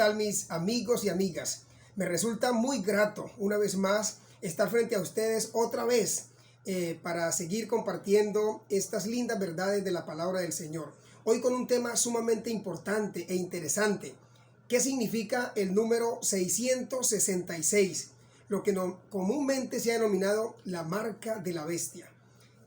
tal mis amigos y amigas? Me resulta muy grato una vez más estar frente a ustedes otra vez para seguir compartiendo estas lindas verdades de la palabra del Señor. Hoy con un tema sumamente importante e interesante. ¿Qué significa el número 666? Lo que comúnmente se ha denominado la marca de la bestia.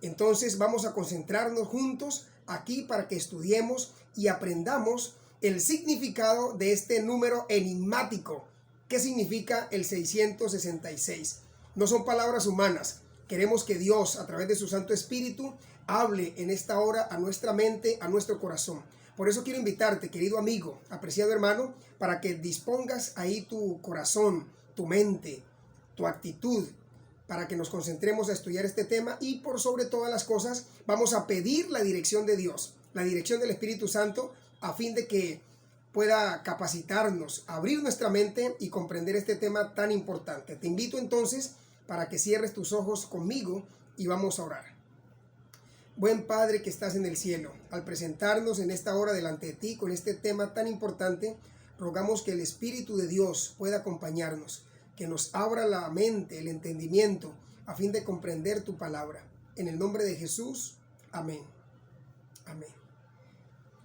Entonces vamos a concentrarnos juntos aquí para que estudiemos y aprendamos el significado de este número enigmático. ¿Qué significa el 666? No son palabras humanas. Queremos que Dios, a través de su Santo Espíritu, hable en esta hora a nuestra mente, a nuestro corazón. Por eso quiero invitarte, querido amigo, apreciado hermano, para que dispongas ahí tu corazón, tu mente, tu actitud, para que nos concentremos a estudiar este tema y por sobre todas las cosas vamos a pedir la dirección de Dios, la dirección del Espíritu Santo, a fin de que pueda capacitarnos, abrir nuestra mente y comprender este tema tan importante. Te invito entonces para que cierres tus ojos conmigo y vamos a orar. Buen Padre que estás en el cielo, al presentarnos en esta hora delante de ti con este tema tan importante, rogamos que el Espíritu de Dios pueda acompañarnos, que nos abra la mente, el entendimiento, a fin de comprender tu palabra. En el nombre de Jesús, amén. Amén.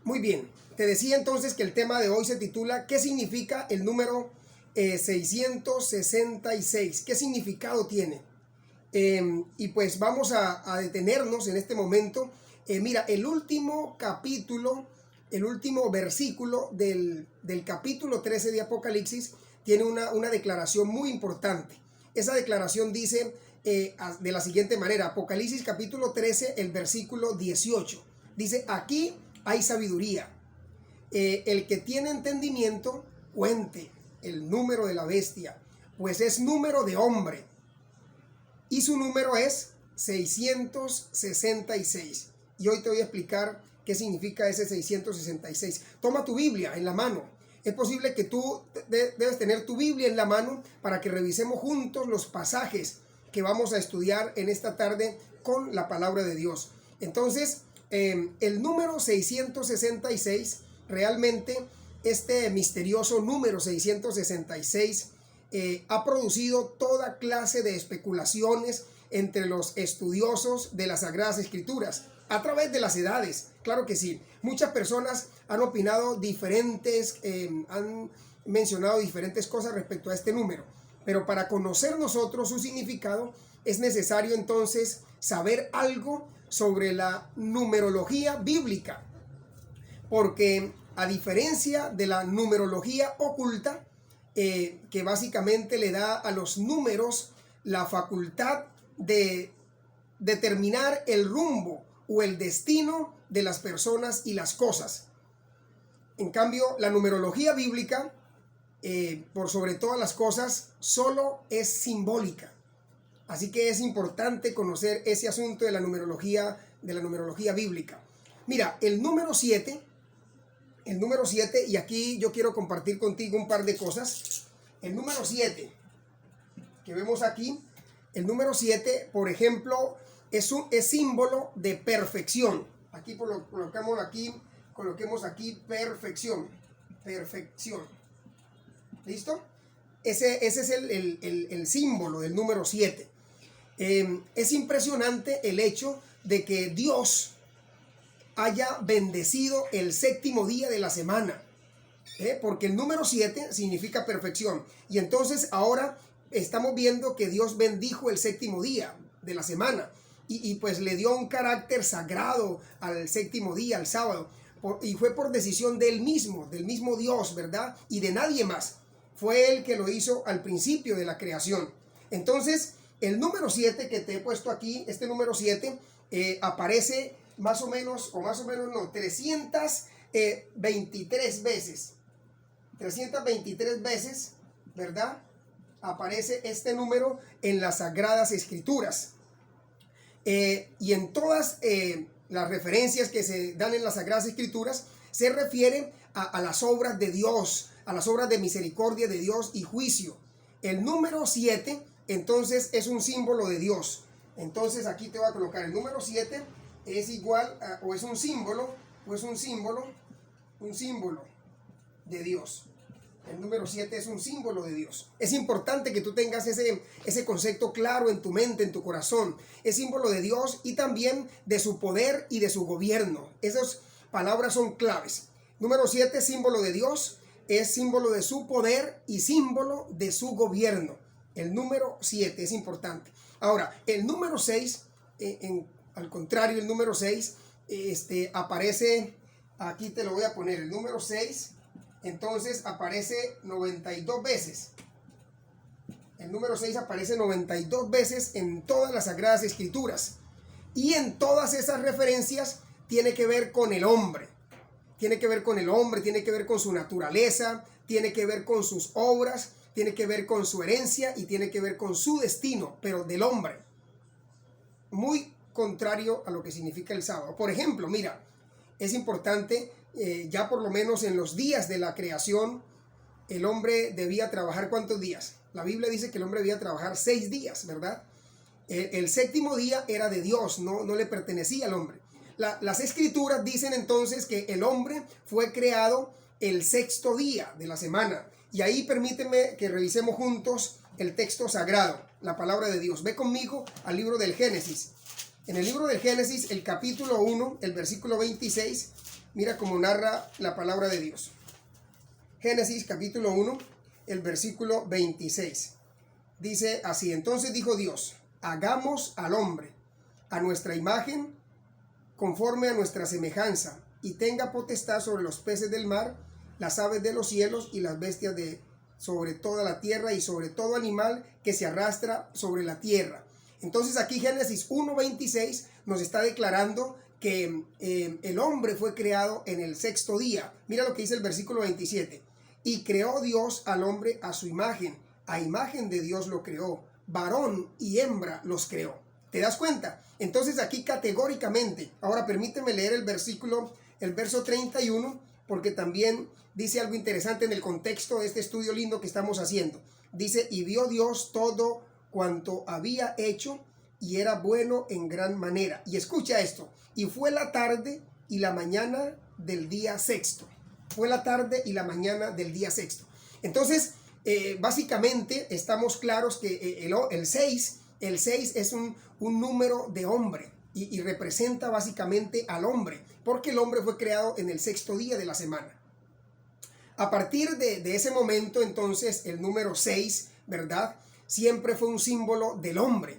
Muy bien, te decía entonces que el tema de hoy se titula ¿qué significa el número 666? ¿Qué significado tiene? Y pues vamos a detenernos en este momento. Mira, el último capítulo, el último versículo del capítulo 13 de Apocalipsis tiene una declaración muy importante. Esa declaración dice de la siguiente manera, Apocalipsis capítulo 13, el versículo 18. Dice, aquí hay sabiduría. El que tiene entendimiento, cuente el número de la bestia, pues es número de hombre. Y su número es 666. Y hoy te voy a explicar qué significa ese 666. Toma tu Biblia en la mano. Es posible que tú debes tener tu Biblia en la mano para que revisemos juntos los pasajes que vamos a estudiar en esta tarde con la palabra de Dios. Entonces, el número 666, realmente este misterioso número 666 ha producido toda clase de especulaciones entre los estudiosos de las Sagradas Escrituras a través de las edades. Claro que sí, muchas personas han opinado diferentes, han mencionado diferentes cosas respecto a este número, pero para conocer nosotros su significado es necesario entonces saber algo sobre la numerología bíblica, porque a diferencia de la numerología oculta, que básicamente le da a los números la facultad de determinar el rumbo o el destino de las personas y las cosas. En cambio, la numerología bíblica, por sobre todas las cosas, solo es simbólica. Así que es importante conocer ese asunto de la numerología bíblica. Mira, el número 7, y aquí yo quiero compartir contigo un par de cosas. El número 7 que vemos aquí, el número 7, por ejemplo, es símbolo de perfección. Aquí coloquemos aquí perfección. ¿Listo? Ese es el símbolo del número 7. Es impresionante el hecho de que Dios haya bendecido el séptimo día de la semana, porque el número 7 significa perfección. Y entonces ahora estamos viendo que Dios bendijo el séptimo día de la semana y pues le dio un carácter sagrado al séptimo día, al sábado, y fue por decisión del mismo Dios, ¿verdad? Y de nadie más. Fue Él que lo hizo al principio de la creación. Entonces, el número 7 que te he puesto aquí, este número 7, aparece más o menos 323 veces. 323 veces, ¿verdad? Aparece este número en las Sagradas Escrituras. Y en todas las referencias que se dan en las Sagradas Escrituras se refieren a las obras de Dios, a las obras de misericordia de Dios y juicio. El número 7 entonces es un símbolo de Dios. Entonces aquí te voy a colocar el número 7 es igual o es un símbolo de Dios. El número 7 es un símbolo de Dios. Es importante que tú tengas ese concepto claro en tu mente, en tu corazón. Es símbolo de Dios y también de su poder y de su gobierno. Esas palabras son claves. Número 7, símbolo de Dios, es símbolo de su poder y símbolo de su gobierno. El número 7 es importante. Ahora, el número 6, al contrario, el número 6 aparece, aquí te lo voy a poner, el número 6, entonces aparece 92 veces. El número 6 aparece 92 veces en todas las Sagradas Escrituras. Y en todas esas referencias tiene que ver con el hombre. Tiene que ver con el hombre, tiene que ver con su naturaleza, tiene que ver con sus obras, tiene que ver con su herencia y tiene que ver con su destino, pero del hombre. Muy contrario a lo que significa el sábado. Por ejemplo, mira, es importante, ya por lo menos en los días de la creación, el hombre debía trabajar ¿cuántos días? La Biblia dice que el hombre debía trabajar 6 días, ¿verdad? El séptimo día era de Dios, no le pertenecía al hombre. Las escrituras dicen entonces que el hombre fue creado el 6º día de la semana. Y ahí permíteme que revisemos juntos el texto sagrado, la palabra de Dios. Ve conmigo al libro del Génesis. En el libro del Génesis, el capítulo 1, el versículo 26, mira cómo narra la palabra de Dios. Génesis capítulo 1, el versículo 26. Dice así: entonces dijo Dios, hagamos al hombre a nuestra imagen, conforme a nuestra semejanza, y tenga potestad sobre los peces del mar, las aves de los cielos y las bestias sobre toda la tierra y sobre todo animal que se arrastra sobre la tierra. Entonces aquí Génesis 1:26 nos está declarando que el hombre fue creado en el 6º día. Mira lo que dice el versículo 27. Y creó Dios al hombre a su imagen, a imagen de Dios lo creó, varón y hembra los creó. ¿Te das cuenta? Entonces aquí categóricamente, ahora permíteme leer el verso 31, porque también dice algo interesante en el contexto de este estudio lindo que estamos haciendo. Dice, y vio Dios todo cuanto había hecho, y era bueno en gran manera. Y escucha esto, y fue la tarde y la mañana del día 6º. Fue la tarde y la mañana del día 6º. Entonces, básicamente estamos claros que el 6 es un número de hombre y representa básicamente al hombre, porque el hombre fue creado en el 6º día de la semana. A partir de ese momento, entonces, el número 6, ¿verdad?, siempre fue un símbolo del hombre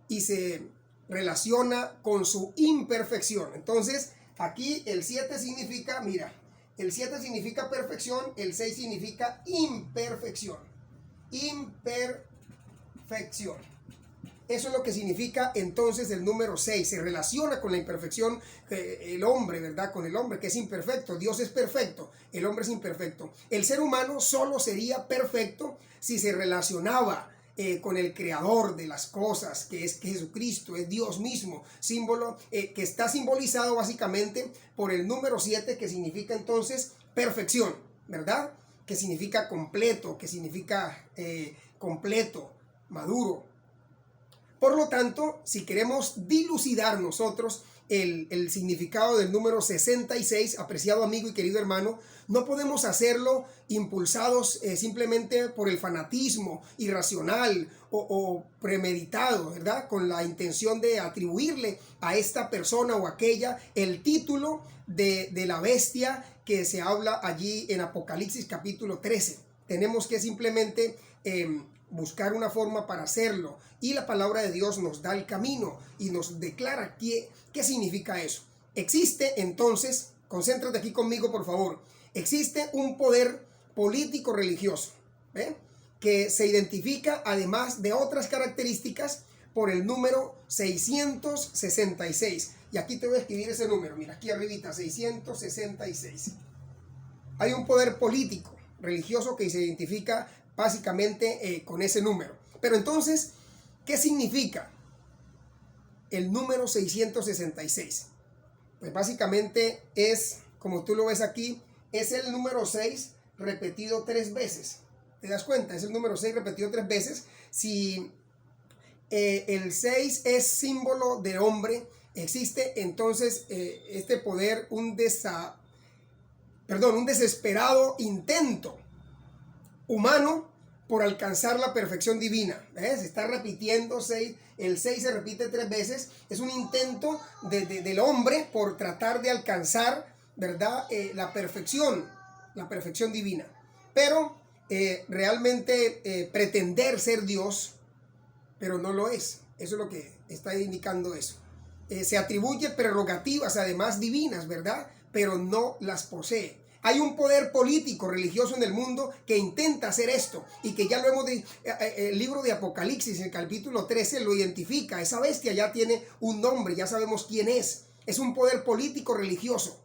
y se relaciona con su imperfección. Entonces, aquí el 7 significa, mira, el 7 significa perfección, el 6 significa imperfección. Imperfección. Eso es lo que significa entonces el número 6. Se relaciona con la imperfección, el hombre, ¿verdad? Con el hombre que es imperfecto. Dios es perfecto, el hombre es imperfecto. El ser humano solo sería perfecto si se relacionaba con el creador de las cosas, que es Jesucristo, es Dios mismo, símbolo que está simbolizado básicamente por el número 7, que significa entonces perfección, ¿verdad? Que significa completo, que significa completo, maduro. Por lo tanto, si queremos dilucidar nosotros el significado del número 66, apreciado amigo y querido hermano, no podemos hacerlo impulsados simplemente por el fanatismo irracional o premeditado, ¿verdad? Con la intención de atribuirle a esta persona o aquella el título de la bestia que se habla allí en Apocalipsis capítulo 13. Tenemos que simplemente buscar una forma para hacerlo, y la palabra de Dios nos da el camino y nos declara qué significa eso. Existe entonces, concéntrate aquí conmigo por favor, existe un poder político religioso, que se identifica además de otras características por el número 666, y aquí te voy a escribir ese número, mira aquí arribita, 666. Hay un poder político religioso que se identifica básicamente con ese número. Pero entonces, ¿qué significa el número 666? Pues básicamente es, como tú lo ves aquí, es el número 6 repetido 3 veces. ¿Te das cuenta? Es el número 6 repetido 3 veces. Si el 6 es símbolo de hombre, existe entonces este poder, un desesperado intento humano por alcanzar la perfección divina. Se está repitiendo, el 6 se repite 3 veces. Es un intento del hombre por tratar de alcanzar, ¿verdad? La perfección divina. Pero realmente pretender ser Dios, pero no lo es. Eso es lo que está indicando eso. Se atribuye prerrogativas además divinas, ¿verdad? Pero no las posee. Hay un poder político, religioso en el mundo que intenta hacer esto y que ya lo hemos el libro de Apocalipsis, en el capítulo 13, lo identifica. Esa bestia ya tiene un nombre, ya sabemos quién es. Es un poder político religioso.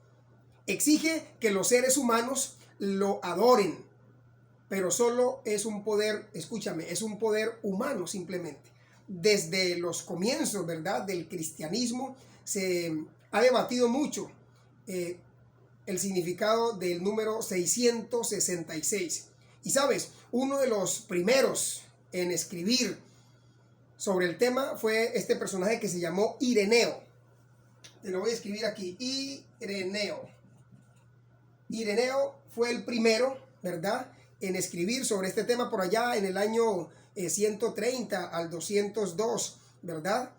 Exige que los seres humanos lo adoren, pero solo es un poder, escúchame, es un poder humano simplemente. Desde los comienzos, ¿verdad?, del cristianismo se ha debatido mucho el significado del número 666. Y sabes, uno de los primeros en escribir sobre el tema fue este personaje que se llamó Ireneo. Te lo voy a escribir aquí, Ireneo. Ireneo fue el primero, ¿verdad?, en escribir sobre este tema por allá en el año 130 al 202, ¿verdad?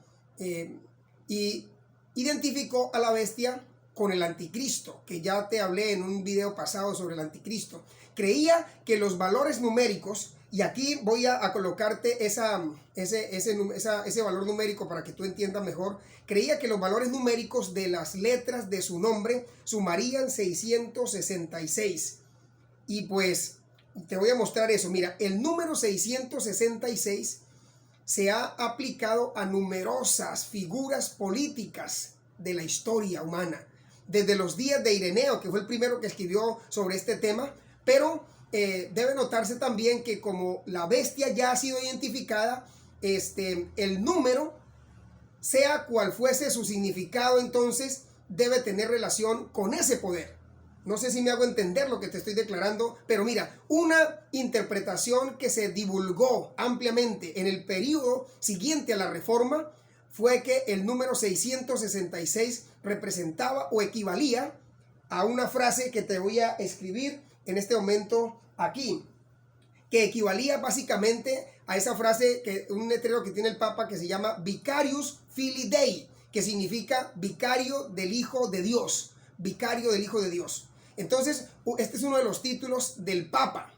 Y identificó a la bestia con el anticristo, que ya te hablé en un video pasado sobre el anticristo. Creía que los valores numéricos, y aquí voy a colocarte ese valor numérico para que tú entiendas mejor. Creía que los valores numéricos de las letras de su nombre sumarían 666. Y pues te voy a mostrar eso. Mira, el número 666 se ha aplicado a numerosas figuras políticas de la historia humana, desde los días de Ireneo, que fue el primero que escribió sobre este tema, pero debe notarse también que como la bestia ya ha sido identificada, el número, sea cual fuese su significado, entonces debe tener relación con ese poder. No sé si me hago entender lo que te estoy declarando, pero mira, una interpretación que se divulgó ampliamente en el periodo siguiente a la Reforma fue que el número 666 representaba o equivalía a una frase que te voy a escribir en este momento aquí, que equivalía básicamente a esa frase, un letrero que tiene el Papa que se llama Vicarius Filii Dei, que significa vicario del Hijo de Dios, vicario del Hijo de Dios. Entonces, este es uno de los títulos del Papa.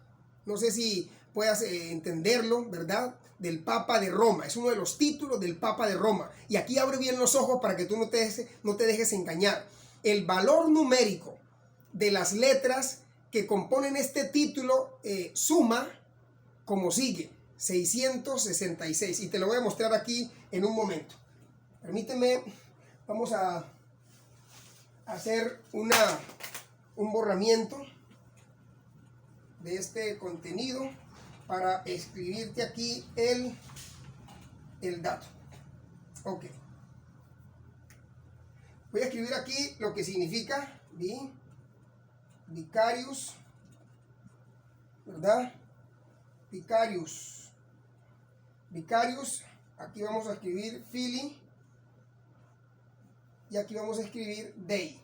No sé si puedas entenderlo, ¿verdad? Del Papa de Roma. Es uno de los títulos del Papa de Roma. Y aquí abre bien los ojos para que tú no te dejes engañar. El valor numérico de las letras que componen este título suma como sigue: 666. Y te lo voy a mostrar aquí en un momento. Permíteme, vamos a hacer un borramiento de este contenido para escribirte aquí el dato. Ok. Voy a escribir aquí lo que significa vicarius, ¿verdad? Vicarius. Aquí vamos a escribir Filii y aquí vamos a escribir Dei.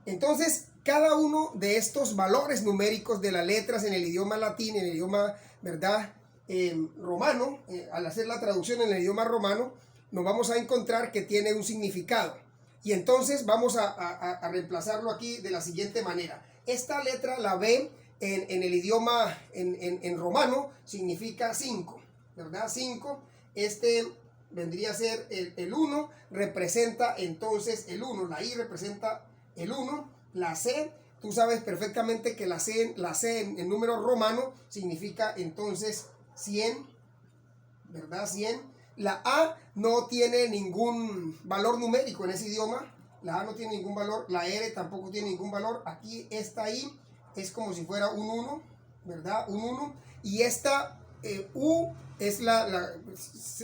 Entonces, cada uno de estos valores numéricos de las letras en el idioma latín, en el idioma, ¿verdad?, romano, al hacer la traducción en el idioma romano, nos vamos a encontrar que tiene un significado. Y entonces vamos a reemplazarlo aquí de la siguiente manera. Esta letra, la B, en el idioma en romano, significa 5, ¿verdad? 5, vendría a ser el 1, representa entonces el 1, la I representa el 1, la C, tú sabes perfectamente que la C en número romano significa entonces 100, ¿verdad? 100. La A no tiene ningún valor numérico en ese idioma, la A no tiene ningún valor, la R tampoco tiene ningún valor, aquí esta I es como si fuera un 1, ¿verdad? Un 1, y esta U es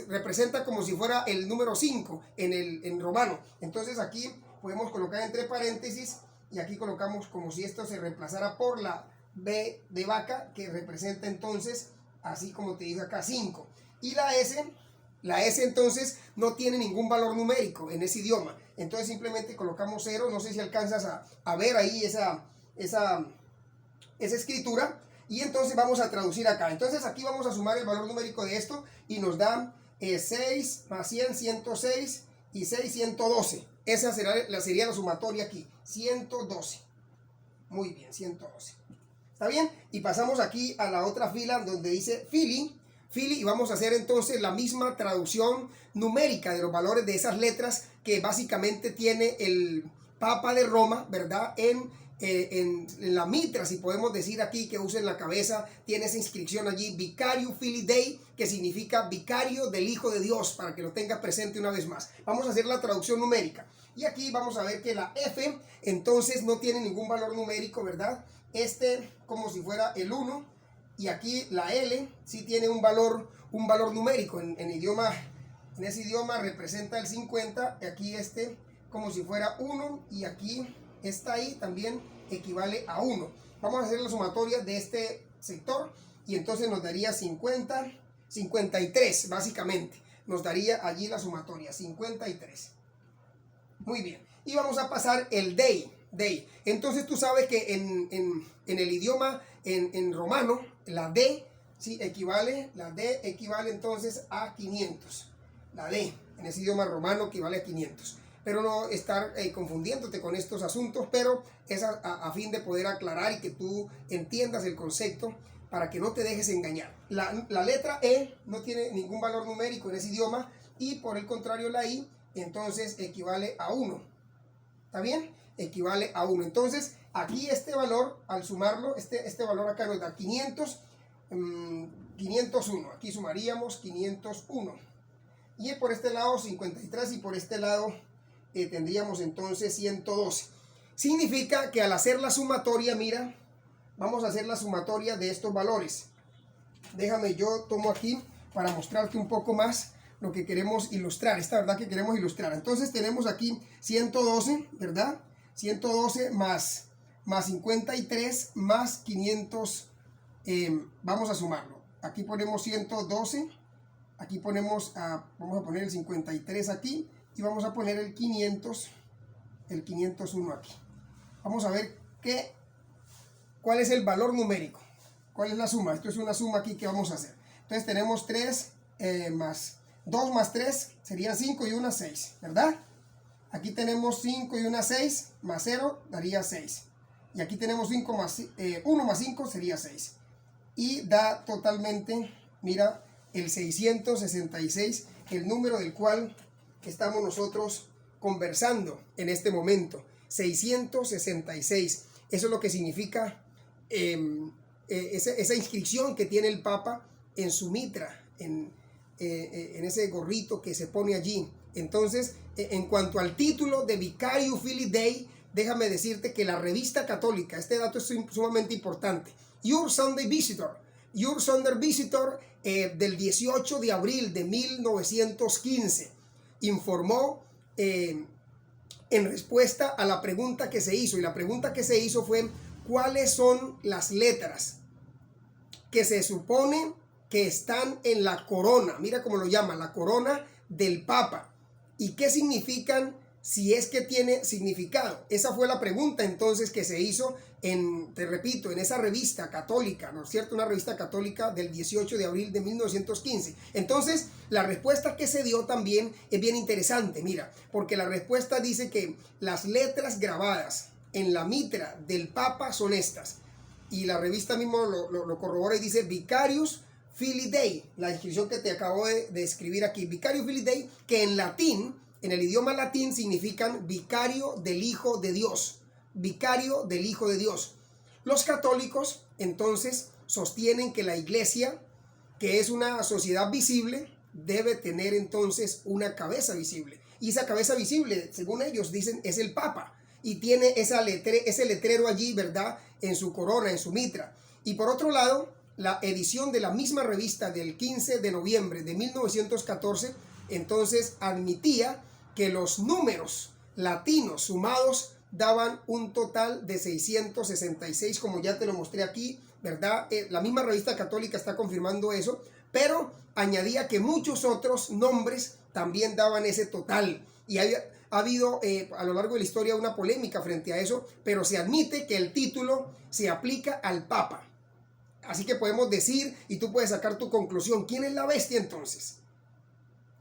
representa como si fuera el número 5 en romano. Entonces aquí podemos colocar entre paréntesis y aquí colocamos como si esto se reemplazara por la B de vaca, que representa entonces, así como te dice acá, 5. Y la S entonces no tiene ningún valor numérico en ese idioma. Entonces simplemente colocamos 0. No sé si alcanzas a ver ahí esa esa escritura. Y entonces vamos a traducir acá. Entonces aquí vamos a sumar el valor numérico de esto y nos da 6 más 100, 106 y 6, 112. Esa sería la sumatoria aquí, 112. Muy bien, 112. ¿Está bien? Y pasamos aquí a la otra fila donde dice Philly, y vamos a hacer entonces la misma traducción numérica de los valores de esas letras que básicamente tiene el Papa de Roma, ¿verdad? En la mitra, si podemos decir aquí, que usa en la cabeza, tiene esa inscripción allí, Vicario Filii Dei, que significa vicario del Hijo de Dios, para que lo tenga presente una vez más. Vamos a hacer la traducción numérica. Y aquí vamos a ver que la F, entonces no tiene ningún valor numérico, ¿verdad? Como si fuera el 1. Y aquí la L sí tiene un valor numérico. En ese idioma representa el 50. Y aquí como si fuera 1. Y aquí esta ahí también equivale a 1. Vamos a hacer la sumatoria de este sector. Y entonces nos daría 50, 53 básicamente. Nos daría allí la sumatoria, 53. Muy bien. Y vamos a pasar el Dei. Entonces tú sabes que en el idioma en romano, la D, ¿sí? La D equivale entonces a 500. La D en ese idioma romano equivale a 500. Pero no estar confundiéndote con estos asuntos, pero es a fin de poder aclarar y que tú entiendas el concepto para que no te dejes engañar. La letra E no tiene ningún valor numérico en ese idioma y por el contrario la I entonces equivale a 1. ¿Está bien? Equivale a 1. Entonces, aquí este valor, al sumarlo, este valor acá nos da 501. Aquí sumaríamos 501. Y por este lado 53 y por este lado tendríamos entonces 112. Significa que al hacer la sumatoria, mira, vamos a hacer la sumatoria de estos valores. Déjame, yo tomo aquí para mostrarte un poco más lo que queremos ilustrar, esta verdad que queremos ilustrar. Entonces tenemos aquí 112, ¿verdad? 112 más 53 más 500, vamos a sumarlo. Aquí ponemos 112, aquí vamos a poner el 53 aquí y vamos a poner el 501 aquí. Vamos a ver cuál es el valor numérico, cuál es la suma. Esto es una suma aquí que vamos a hacer. Entonces tenemos 3 más 2 más 3 serían 5 y 1, 6, ¿verdad? Aquí tenemos 5 y 1, 6, más 0 daría 6. Y aquí tenemos 1 más 5 sería 6. Y da totalmente, mira, el 666, el número del cual estamos nosotros conversando en este momento. 666. Eso es lo que significa esa inscripción que tiene el Papa en su mitra, en ese gorrito que se pone allí. Entonces, en cuanto al título de Vicario Filii Dei, déjame decirte que la revista católica, este dato es sumamente importante, Your Sunday Visitor del 18 de abril de 1915, informó en respuesta a la pregunta que se hizo, y la pregunta que se hizo fue: ¿cuáles son las letras que se supone que están en la corona? Mira cómo lo llama, la corona del Papa. ¿Y qué significan, si es que tiene significado? Esa fue la pregunta entonces que se hizo te repito, en esa revista católica, ¿no es cierto? Una revista católica del 18 de abril de 1915. Entonces, la respuesta que se dio también es bien interesante, mira, porque la respuesta dice que las letras grabadas en la mitra del Papa son estas. Y la revista mismo lo corrobora y dice Vicarius Filii Dei, la inscripción que te acabo de escribir aquí, Vicario Filii Dei, que en latín, en el idioma latín, significan vicario del Hijo de Dios. Vicario del Hijo de Dios. Los católicos, entonces, sostienen que la iglesia, que es una sociedad visible, debe tener entonces una cabeza visible. Y esa cabeza visible, según ellos dicen, es el Papa. Y tiene ese letrero allí, ¿verdad?, en su corona, en su mitra. Y por otro lado, la edición de la misma revista del 15 de noviembre de 1914, entonces admitía que los números latinos sumados daban un total de 666, como ya te lo mostré aquí, ¿verdad? La misma revista católica está confirmando eso, pero añadía que muchos otros nombres también daban ese total Y ha habido a lo largo de la historia una polémica frente a eso, pero se admite que el título se aplica al Papa. Así que podemos decir, y tú puedes sacar tu conclusión, ¿quién es la bestia entonces?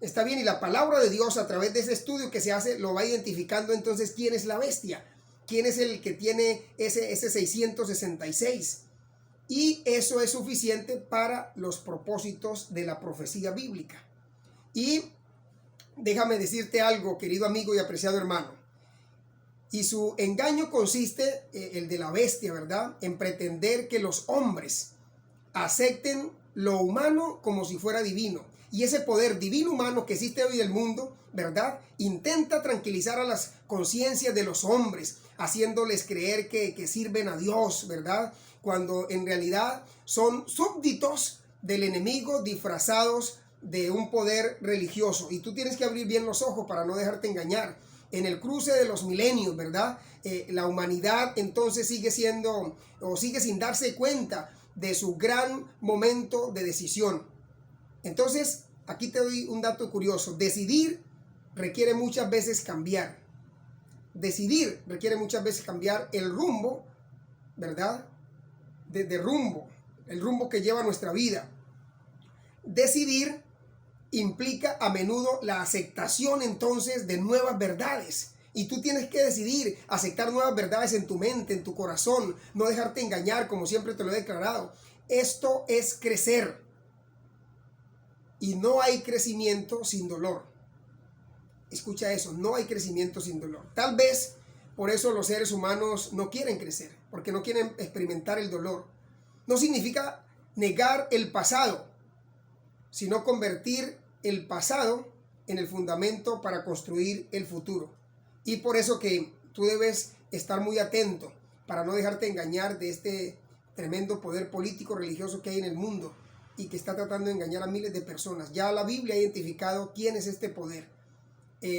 Está bien, y la palabra de Dios a través de ese estudio que se hace lo va identificando entonces quién es la bestia, quién es el que tiene ese 666. Y eso es suficiente para los propósitos de la profecía bíblica. Y déjame decirte algo, querido amigo y apreciado hermano. Y su engaño consiste, el de la bestia, ¿verdad?, en pretender que los hombres acepten lo humano como si fuera divino. Y ese poder divino humano que existe hoy en el mundo, ¿verdad?, intenta tranquilizar a las conciencias de los hombres, haciéndoles creer que sirven a Dios, ¿verdad?, cuando en realidad son súbditos del enemigo disfrazados de un poder religioso. Y tú tienes que abrir bien los ojos para no dejarte engañar. En el cruce de los milenios, ¿verdad?, la humanidad entonces sigue siendo, o sigue sin darse cuenta de su gran momento de decisión. Entonces, aquí te doy un dato curioso. Decidir requiere muchas veces cambiar. Decidir requiere muchas veces cambiar el rumbo, ¿verdad?, de rumbo, el rumbo que lleva nuestra vida. Decidir implica a menudo la aceptación entonces de nuevas verdades. Y tú tienes que decidir aceptar nuevas verdades en tu mente, en tu corazón, no dejarte engañar como siempre te lo he declarado. Esto es crecer. Y no hay crecimiento sin dolor. Escucha eso, no hay crecimiento sin dolor. Tal vez por eso los seres humanos no quieren crecer, porque no quieren experimentar el dolor. No significa negar el pasado, sino convertir el pasado en el fundamento para construir el futuro. Y por eso que tú debes estar muy atento para no dejarte engañar de este tremendo poder político religioso que hay en el mundo y que está tratando de engañar a miles de personas. Ya la Biblia ha identificado quién es este poder.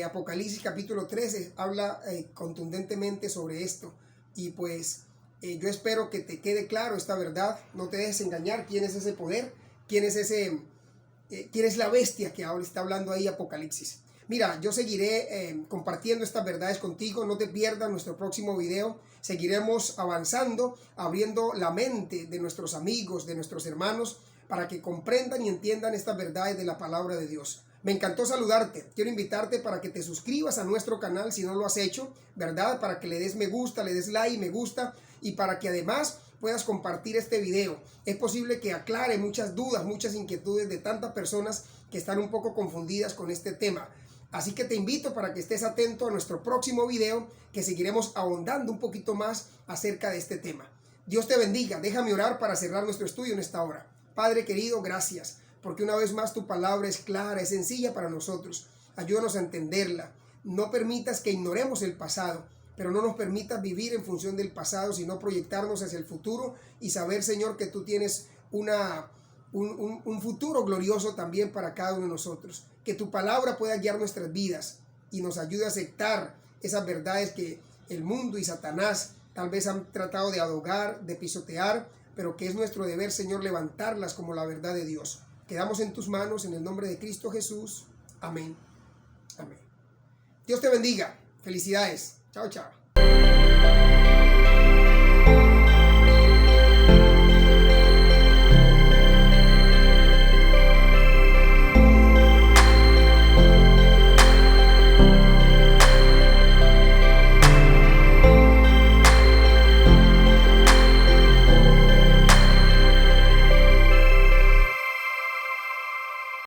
Apocalipsis capítulo 13 habla contundentemente sobre esto. Y pues yo espero que te quede claro esta verdad. No te dejes engañar quién es ese poder, quién es la bestia que ahora está hablando ahí Apocalipsis. Mira, yo seguiré compartiendo estas verdades contigo. No te pierdas nuestro próximo video. Seguiremos avanzando, abriendo la mente de nuestros amigos, de nuestros hermanos, para que comprendan y entiendan estas verdades de la palabra de Dios. Me encantó saludarte. Quiero invitarte para que te suscribas a nuestro canal si no lo has hecho, ¿verdad? Para que le des me gusta, le des like, me gusta, y para que además puedas compartir este video. Es posible que aclare muchas dudas, muchas inquietudes de tantas personas que están un poco confundidas con este tema. Así que te invito para que estés atento a nuestro próximo video, que seguiremos ahondando un poquito más acerca de este tema. Dios te bendiga. Déjame orar para cerrar nuestro estudio en esta hora. Padre querido, gracias, porque una vez más tu palabra es clara, es sencilla para nosotros. Ayúdanos a entenderla. No permitas que ignoremos el pasado, pero no nos permitas vivir en función del pasado, sino proyectarnos hacia el futuro y saber, Señor, que tú tienes un futuro glorioso también para cada uno de nosotros. Que tu palabra pueda guiar nuestras vidas y nos ayude a aceptar esas verdades que el mundo y Satanás tal vez han tratado de ahogar, de pisotear, pero que es nuestro deber, Señor, levantarlas como la verdad de Dios. Quedamos en tus manos, en el nombre de Cristo Jesús. Amén. Amén. Dios te bendiga. Felicidades. Chao, chao.